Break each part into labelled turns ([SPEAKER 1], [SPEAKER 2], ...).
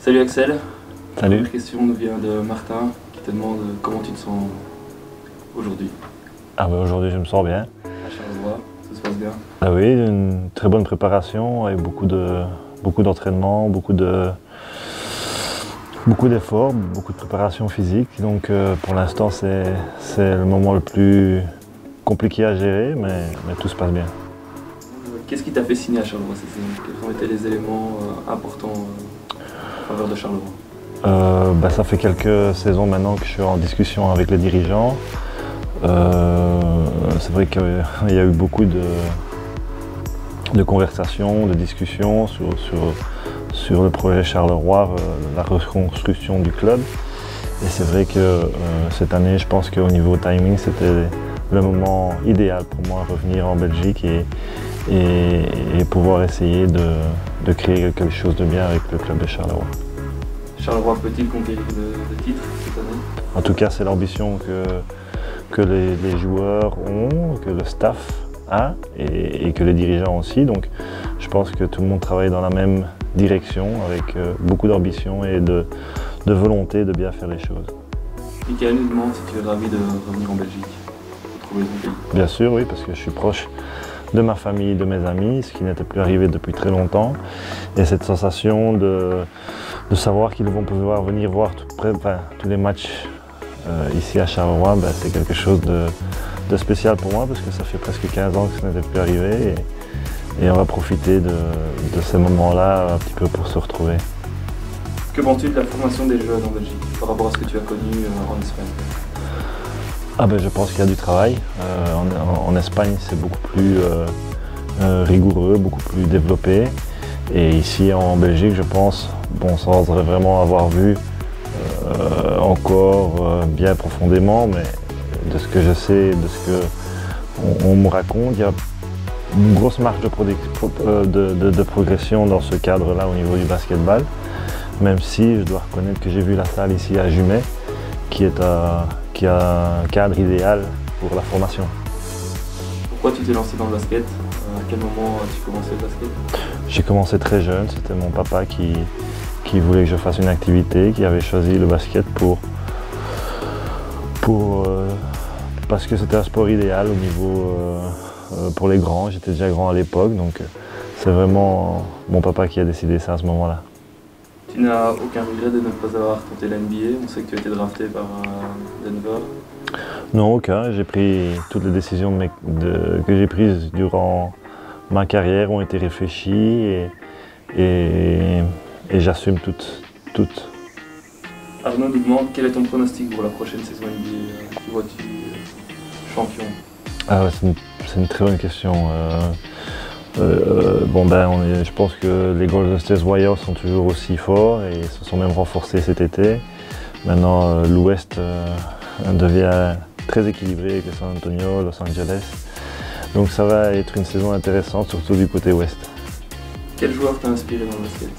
[SPEAKER 1] Salut Axel.
[SPEAKER 2] Salut.
[SPEAKER 1] La première question nous vient de Martin qui te demande comment tu te sens aujourd'hui.
[SPEAKER 2] Ah bah aujourd'hui je me sens bien.
[SPEAKER 1] À Charleroi, ça se passe bien?
[SPEAKER 2] Ah oui, une très bonne préparation avec beaucoup d'entraînement, beaucoup d'efforts, beaucoup de préparation physique. Donc pour l'instant c'est le moment le plus compliqué à gérer, mais tout se passe bien.
[SPEAKER 1] Qu'est-ce qui t'a fait signer à Charleroi cette saison? Quels ont été les éléments importants en faveur de Charleroi?
[SPEAKER 2] Ça fait quelques saisons maintenant que je suis en discussion avec les dirigeants. C'est vrai qu'il y a eu beaucoup de conversations, de discussions sur le projet Charleroi, la reconstruction du club. Et c'est vrai que cette année, je pense qu'au niveau timing, c'était le moment idéal pour moi de revenir en Belgique et pouvoir essayer de créer quelque chose de bien avec le club de Charleroi.
[SPEAKER 1] Charleroi peut-il conquérir le titre cette année?
[SPEAKER 2] En tout cas, c'est l'ambition que les joueurs ont, que le staff a et que les dirigeants aussi. Donc je pense que tout le monde travaille dans la même direction avec beaucoup d'ambition et de volonté de bien faire les choses.
[SPEAKER 1] Michael nous demande si tu es ravi de revenir en Belgique, de trouver ton pays.
[SPEAKER 2] Bien sûr, oui, parce que je suis proche de ma famille, de mes amis, ce qui n'était plus arrivé depuis très longtemps. Et cette sensation de savoir qu'ils vont pouvoir venir voir tous les matchs ici à Charleroi, c'est quelque chose de spécial pour moi parce que ça fait presque 15 ans que ça n'était plus arrivé et on va profiter de ces moments-là un petit peu pour se retrouver.
[SPEAKER 1] Que penses-tu de la formation des jeunes en Belgique par rapport à ce que tu as connu en Espagne?
[SPEAKER 2] Je pense qu'il y a du travail. En Espagne, c'est beaucoup plus rigoureux, beaucoup plus développé. Et ici en Belgique, je pense, sans vraiment avoir vu encore bien profondément, mais de ce que je sais, de ce qu'on me raconte, il y a une grosse marge de progression dans ce cadre-là au niveau du basketball, même si je dois reconnaître que j'ai vu la salle ici à Jumet, qui a un cadre idéal pour la formation.
[SPEAKER 1] Pourquoi tu t'es lancé dans le basket? À quel moment as-tu commencé le basket? J'ai
[SPEAKER 2] commencé très jeune, c'était mon papa qui voulait que je fasse une activité, qui avait choisi le basket parce que c'était un sport idéal au niveau pour les grands. J'étais déjà grand à l'époque, donc c'est vraiment mon papa qui a décidé ça à ce moment-là.
[SPEAKER 1] Tu n'as aucun regret de ne pas avoir tenté la NBA? On sait que tu as été drafté par Denver.
[SPEAKER 2] Non, aucun. J'ai pris toutes les décisions que j'ai prises durant ma carrière ont été réfléchies et j'assume toutes.
[SPEAKER 1] Arnaud nous demande quel est ton pronostic pour la prochaine saison NBA? Qui vois-tu champion?
[SPEAKER 2] C'est une très bonne question. Je pense que les Golden State Warriors sont toujours aussi forts et se sont même renforcés cet été. Maintenant, l'Ouest devient très équilibré avec les San Antonio, Los Angeles. Donc ça va être une saison intéressante, surtout du côté Ouest.
[SPEAKER 1] Quel joueur t'a inspiré dans le basket?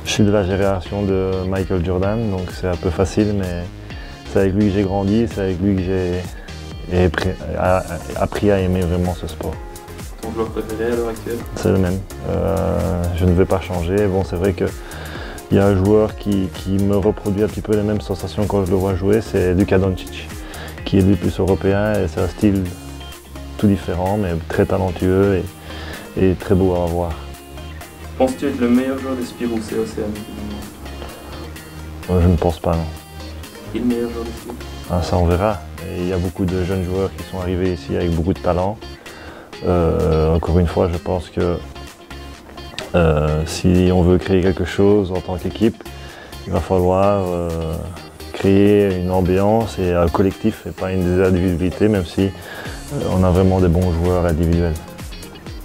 [SPEAKER 2] Je suis de la génération de Michael Jordan, donc c'est un peu facile, mais c'est avec lui que j'ai grandi, c'est avec lui que j'ai appris à aimer vraiment ce sport.
[SPEAKER 1] Ton joueur préféré à l'heure actuelle?
[SPEAKER 2] C'est le même. Je ne vais pas changer. Bon, c'est vrai qu'il y a un joueur qui me reproduit un petit peu les mêmes sensations quand je le vois jouer, c'est Luka Doncic, qui est lui plus européen et c'est un style tout différent, mais très talentueux et très beau à voir.
[SPEAKER 1] Penses-tu être le meilleur joueur des Spirou COCM?
[SPEAKER 2] Je ne pense pas, non.
[SPEAKER 1] Qui est le meilleur joueur des Spirou?
[SPEAKER 2] Ça, on verra. Et il y a beaucoup de jeunes joueurs qui sont arrivés ici avec beaucoup de talent. Encore une fois, je pense que si on veut créer quelque chose en tant qu'équipe, il va falloir créer une ambiance et un collectif et pas une individualité, même si on a vraiment des bons joueurs individuels.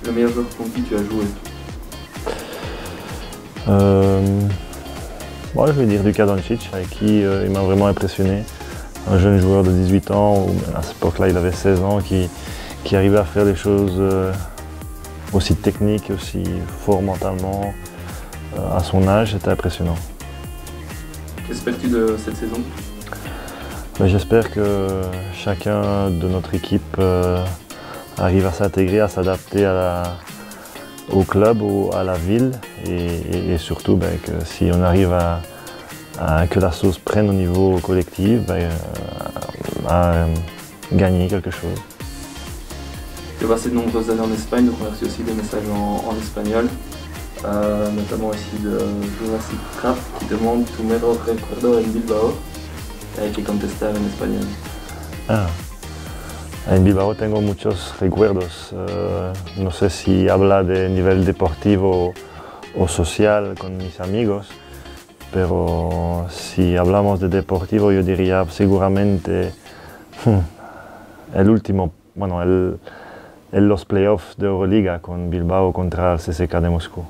[SPEAKER 1] Le meilleur joueur contre qui tu as joué?
[SPEAKER 2] Je vais dire Luka Doncic, avec qui il m'a vraiment impressionné. Un jeune joueur de 18 ans, à cette époque-là il avait 16 ans, qui arrivait à faire des choses aussi techniques, aussi fort mentalement. À son âge, c'était impressionnant.
[SPEAKER 1] Qu'espères-tu de cette saison?
[SPEAKER 2] J'espère que chacun de notre équipe arrive à s'intégrer, à s'adapter à au club, à la ville et surtout que si on arrive que la sauce prenne au niveau collectif, à gagner quelque chose.
[SPEAKER 1] Tu as passé de nombreuses années en Espagne, donc on a reçu aussi des messages en espagnol, notamment ici de Jurassic Craft qui demande tu mejor recuerdo en Bilbao. Hay que contestar en español.
[SPEAKER 2] En Bilbao tengo muchos recuerdos. No sé si habla de nivel deportivo o social con mis amigos, pero si hablamos de deportivo yo diría seguramente el último, bueno, los playoffs de Euroliga con Bilbao contra el CSKA de Moscú.